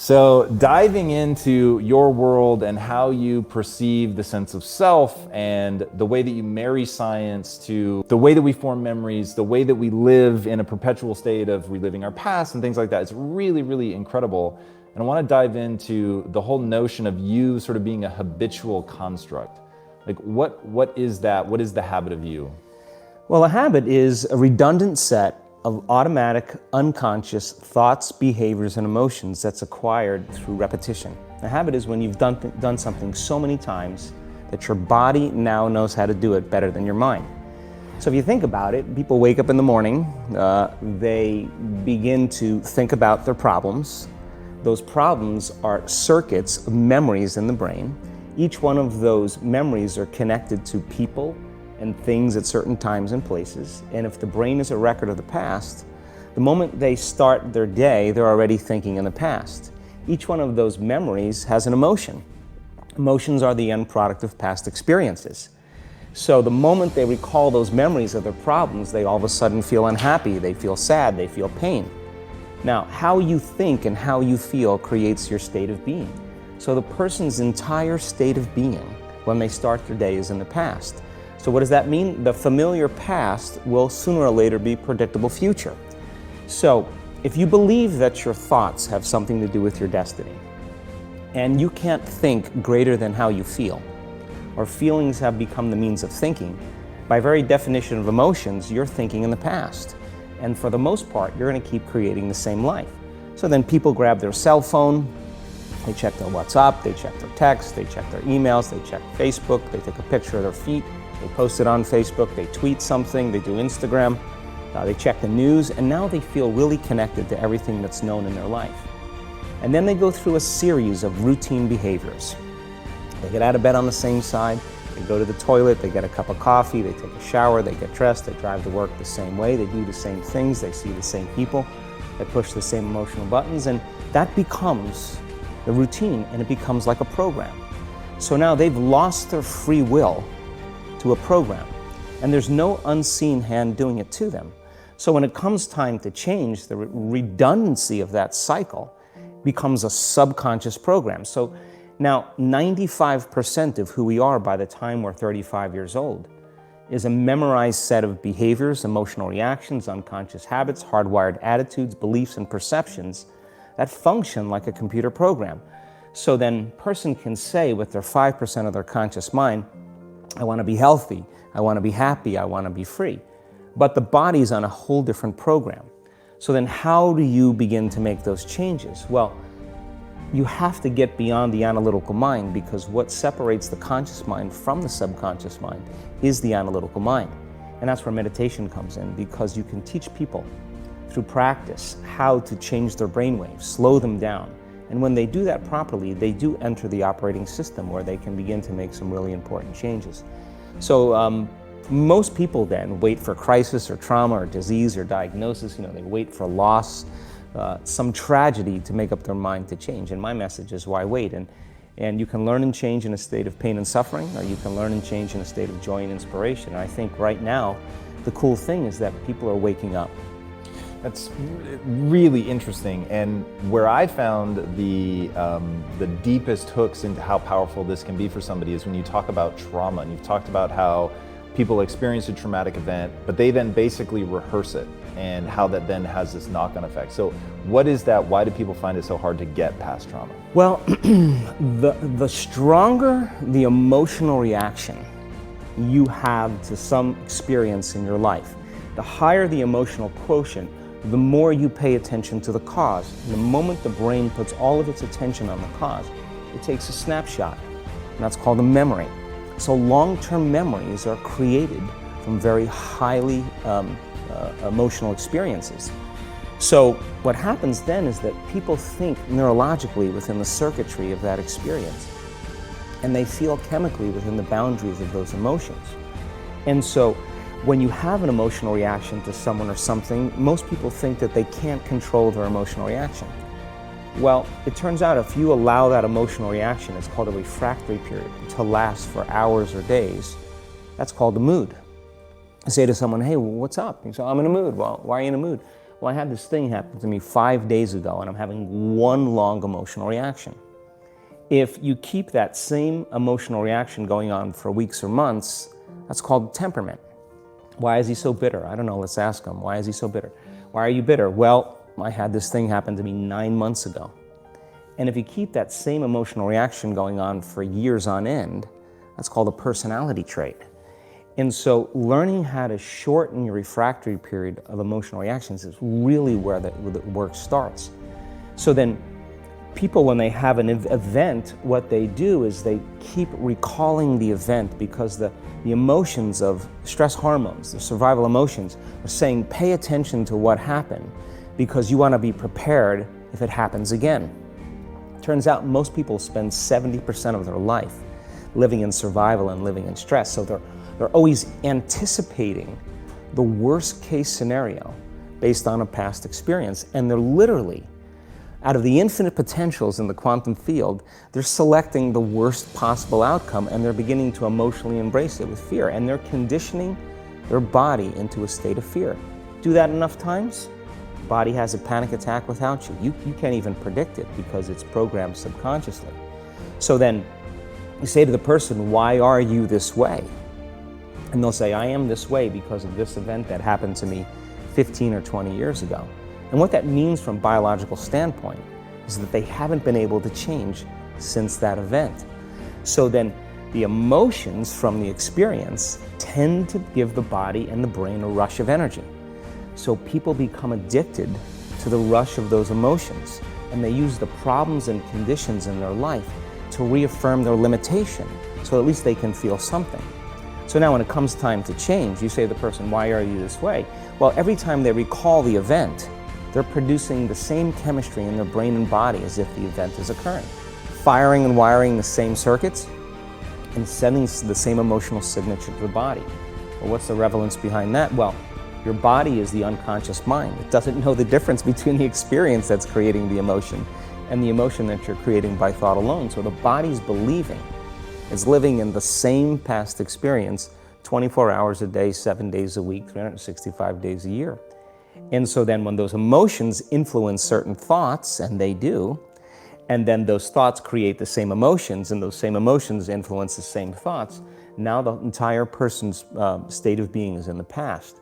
So diving into your world and how you perceive the sense of self and the way that you marry science to the way that we form memories, the way that we live in a perpetual state of reliving our past and things like that, it's really, really incredible. And I want to dive into the whole notion of you sort of being a habitual construct. Like what is that? What is the habit of you? Well, a habit is a redundant set of automatic, unconscious thoughts, behaviors, and emotions that's acquired through repetition. A habit is when you've done something so many times that your body now knows how to do it better than your mind. So if you think about it, people wake up in the morning, they begin to think about their problems. Those problems are circuits of memories in the brain. Each one of those memories are connected to people and things at certain times and places. And if the brain is a record of the past, the moment they start their day, they're already thinking in the past. Each one of those memories has an emotion. Emotions are the end product of past experiences. So the moment they recall those memories of their problems, they all of a sudden feel unhappy, they feel sad, they feel pain. Now, how you think and how you feel creates your state of being. So the person's entire state of being when they start their day is in the past. So what does that mean? The familiar past will sooner or later be predictable future. So if you believe that your thoughts have something to do with your destiny, and you can't think greater than how you feel, or feelings have become the means of thinking, by very definition of emotions, you're thinking in the past. And for the most part, you're going to keep creating the same life. So then people grab their cell phone, they check their WhatsApp, they check their text, they check their emails, they check Facebook, they take a picture of their feet, they post it on Facebook, they tweet something, they do Instagram, they check the news, and now they feel really connected to everything that's known in their life. And then they go through a series of routine behaviors. They get out of bed on the same side, they go to the toilet, they get a cup of coffee, they take a shower, they get dressed, they drive to work the same way, they do the same things, they see the same people, they push the same emotional buttons, and that becomes the routine, and it becomes like a program. So now they've lost their free will to a program, and there's no unseen hand doing it to them. So when it comes time to change, the redundancy of that cycle becomes a subconscious program. So now 95% of who we are by the time we're 35 years old is a memorized set of behaviors, emotional reactions, unconscious habits, hardwired attitudes, beliefs, and perceptions that function like a computer program. So then a person can say with their 5% of their conscious mind, I want to be healthy, I want to be happy, I want to be free. But the body's on a whole different program. So then how do you begin to make those changes? Well, you have to get beyond the analytical mind, because what separates the conscious mind from the subconscious mind is the analytical mind. And that's where meditation comes in, because you can teach people through practice how to change their brainwaves, slow them down. And when they do that properly, they do enter the operating system where they can begin to make some really important changes. So most people then wait for crisis or trauma or disease or diagnosis. They wait for loss, some tragedy to make up their mind to change. And my message is, why wait? And you can learn and change in a state of pain and suffering, or you can learn and change in a state of joy and inspiration. And I think right now, the cool thing is that people are waking up. That's really interesting, and where I found the deepest hooks into how powerful this can be for somebody is when you talk about trauma, and you've talked about how people experience a traumatic event, but they then basically rehearse it, and how that then has this knock-on effect. So what is that? Why do people find it so hard to get past trauma? Well, the stronger the emotional reaction you have to some experience in your life, the higher the emotional quotient, the more you pay attention to the cause. The moment the brain puts all of its attention on the cause, it takes a snapshot, and that's called a memory. So long-term memories are created from very highly emotional experiences. So what happens then is that people think neurologically within the circuitry of that experience, and they feel chemically within the boundaries of those emotions. And so when you have an emotional reaction to someone or something, most people think that they can't control their emotional reaction. Well, it turns out if you allow that emotional reaction, it's called a refractory period, to last for hours or days, that's called a mood. I say to someone, hey, what's up? You say, I'm in a mood. Well, why are you in a mood? well, I had this thing happen to me 5 days ago and I'm having one long emotional reaction. If you keep that same emotional reaction going on for weeks or months, that's called temperament. Why is he so bitter? I don't know, let's ask him. Why is he so bitter? Why are you bitter? Well, I had this thing happen to me 9 months ago. And if you keep that same emotional reaction going on for years on end, that's called a personality trait. And so learning how to shorten your refractory period of emotional reactions is really where the work starts. So then people, when they have an event, what they do is they keep recalling the event because the emotions of stress hormones, the survival emotions, are saying pay attention to what happened because you want to be prepared if it happens again. Turns out most people spend 70% of their life living in survival and living in stress. So they're always anticipating the worst case scenario based on a past experience. And they're literally, out of the infinite potentials in the quantum field, they're selecting the worst possible outcome and they're beginning to emotionally embrace it with fear. And they're conditioning their body into a state of fear. Do that enough times, the body has a panic attack without you. You can't even predict it because it's programmed subconsciously. So then you say to the person, why are you this way? And they'll say, I am this way because of this event that happened to me 15 or 20 years ago. And what that means from a biological standpoint is that they haven't been able to change since that event. So then the emotions from the experience tend to give the body and the brain a rush of energy. So people become addicted to the rush of those emotions, and they use the problems and conditions in their life to reaffirm their limitation, so at least they can feel something. So now when it comes time to change, you say to the person, why are you this way? Well, every time they recall the event, they're producing the same chemistry in their brain and body as if the event is occurring, firing and wiring the same circuits and sending the same emotional signature to the body. Well, what's the relevance behind that? Well, your body is the unconscious mind. It doesn't know the difference between the experience that's creating the emotion and the emotion that you're creating by thought alone. So the body's believing it's living in the same past experience 24 hours a day, 7 days a week, 365 days a year. And so then when those emotions influence certain thoughts, and they do, and then those thoughts create the same emotions, and those same emotions influence the same thoughts, now the entire person's state of being is in the past.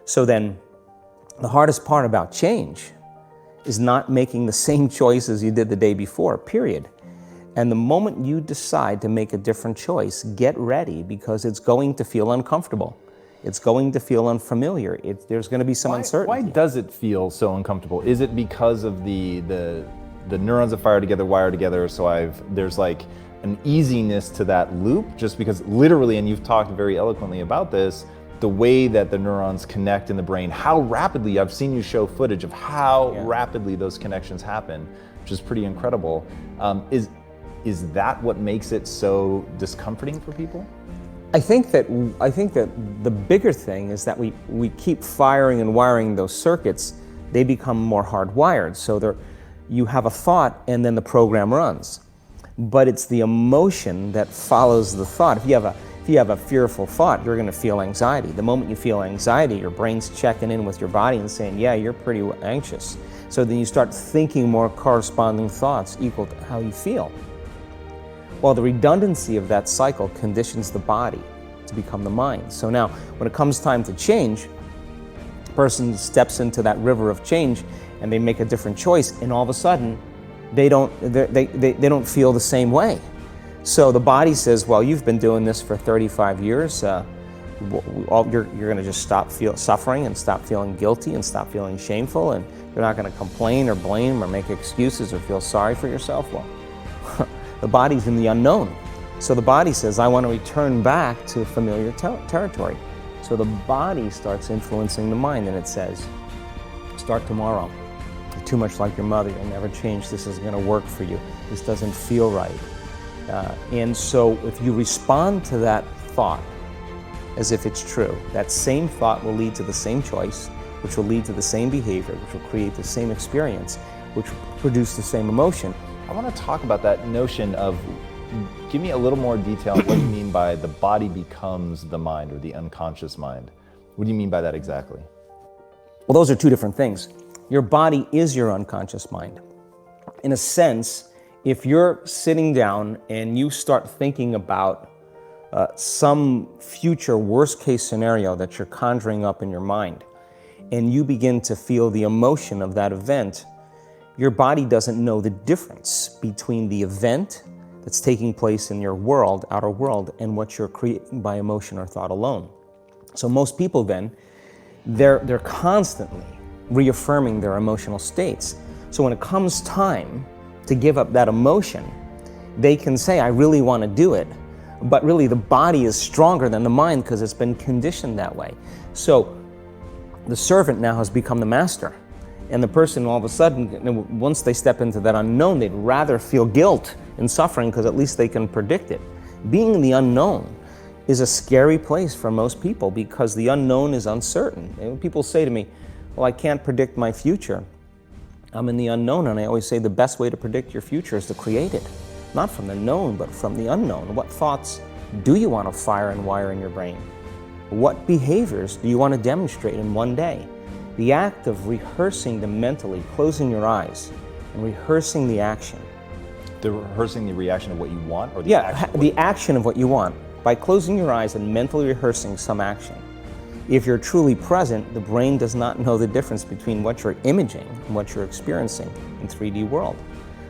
So then the hardest part about change is not making the same choices you did the day before, period. And the moment you decide to make a different choice, get ready because it's going to feel uncomfortable. It's going to feel unfamiliar. There's going to be some uncertainty. Why does it feel so uncomfortable? Is it because of the neurons that fire together wire together? So there's like an easiness to that loop, just because literally, and you've talked very eloquently about this, the way that the neurons connect in the brain, how rapidly, I've seen you show footage of how rapidly those connections happen, which is pretty incredible. Is that what makes it so discomforting for people? I think that the bigger thing is that we keep firing and wiring those circuits. They become more hardwired. So you have a thought and then the program runs. But it's the emotion that follows the thought. If you have a fearful thought, you're going to feel anxiety. The moment you feel anxiety, your brain's checking in with your body and saying, yeah, you're pretty anxious. So then you start thinking more corresponding thoughts equal to how you feel. Well, the redundancy of that cycle conditions the body to become the mind. So now, when it comes time to change, the person steps into that river of change and they make a different choice, and all of a sudden, they don't feel the same way. So the body says, well, you've been doing this for 35 years. You're going to just stop suffering and stop feeling guilty and stop feeling shameful, and you're not going to complain or blame or make excuses or feel sorry for yourself. Well, the body's in the unknown. So the body says, I want to return back to familiar territory. So the body starts influencing the mind, and it says, start tomorrow. You're too much like your mother. You'll never change. This isn't going to work for you. This doesn't feel right. And so if you respond to that thought as if it's true, that same thought will lead to the same choice, which will lead to the same behavior, which will create the same experience, which will produce the same emotion. I want to talk about that notion of, give me a little more detail on what you mean by the body becomes the mind or the unconscious mind. What do you mean by that exactly? Well, those are two different things. your body is your unconscious mind. In a sense, if you're sitting down and you start thinking about some future worst case scenario that you're conjuring up in your mind, and you begin to feel the emotion of that event, your body doesn't know the difference between the event that's taking place in your world, outer world, and what you're creating by emotion or thought alone. So most people then, they're constantly reaffirming their emotional states. So when it comes time to give up that emotion, they can say, I really want to do it, but really the body is stronger than the mind because it's been conditioned that way. So the servant now has become the master. And the person all of a sudden, once they step into that unknown, they'd rather feel guilt and suffering because at least they can predict it. Being in the unknown is a scary place for most people because the unknown is uncertain. And people say to me, well, I can't predict my future. I'm in the unknown, and I always say the best way to predict your future is to create it. Not from the known, but from the unknown. What thoughts do you want to fire and wire in your brain? What behaviors do you want to demonstrate in one day? The act of rehearsing them mentally, closing your eyes, and rehearsing the action. Rehearsing the reaction of what you want, or the action? The action of what you want. By closing your eyes and mentally rehearsing some action. If you're truly present, the brain does not know the difference between what you're imaging and what you're experiencing in 3D world.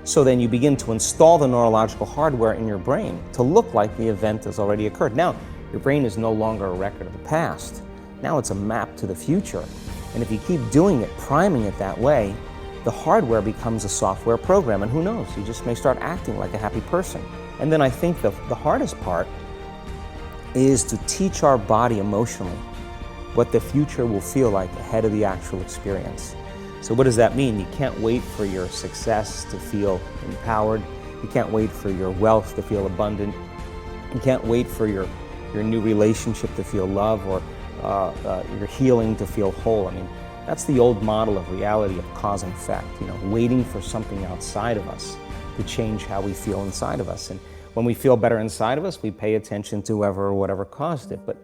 So then you begin to install the neurological hardware in your brain to look like the event has already occurred. Now, your brain is no longer a record of the past. Now it's a map to the future. And if you keep doing it, priming it that way, the hardware becomes a software program. And who knows, you just may start acting like a happy person. And then I think the hardest part is to teach our body emotionally what the future will feel like ahead of the actual experience. So what does that mean? You can't wait for your success to feel empowered. You can't wait for your wealth to feel abundant. You can't wait for your new relationship to feel love, or your healing to feel whole. I mean, that's the old model of reality of cause and effect, waiting for something outside of us to change how we feel inside of us. And when we feel better inside of us, we pay attention to whoever or whatever caused it. But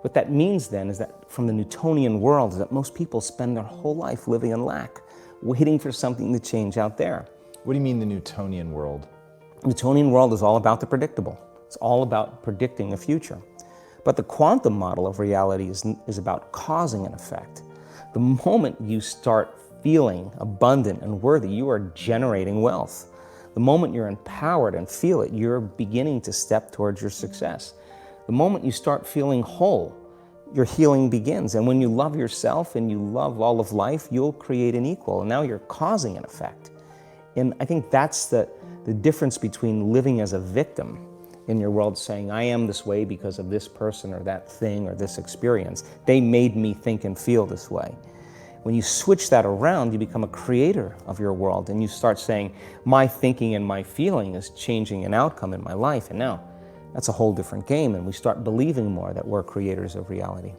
what that means then is that from the Newtonian world is that most people spend their whole life living in lack, waiting for something to change out there. What do you mean the Newtonian world? The Newtonian world is all about the predictable. It's all about predicting the future. But the quantum model of reality is about causing an effect. The moment you start feeling abundant and worthy, you are generating wealth. The moment you're empowered and feel it, you're beginning to step towards your success. The moment you start feeling whole, your healing begins. And when you love yourself and you love all of life, you'll create an equal. And now you're causing an effect. And I think that's the difference between living as a victim in your world, saying, I am this way because of this person or that thing or this experience. They made me think and feel this way. When you switch that around, you become a creator of your world, and you start saying, my thinking and my feeling is changing an outcome in my life. And now that's a whole different game, and we start believing more that we're creators of reality.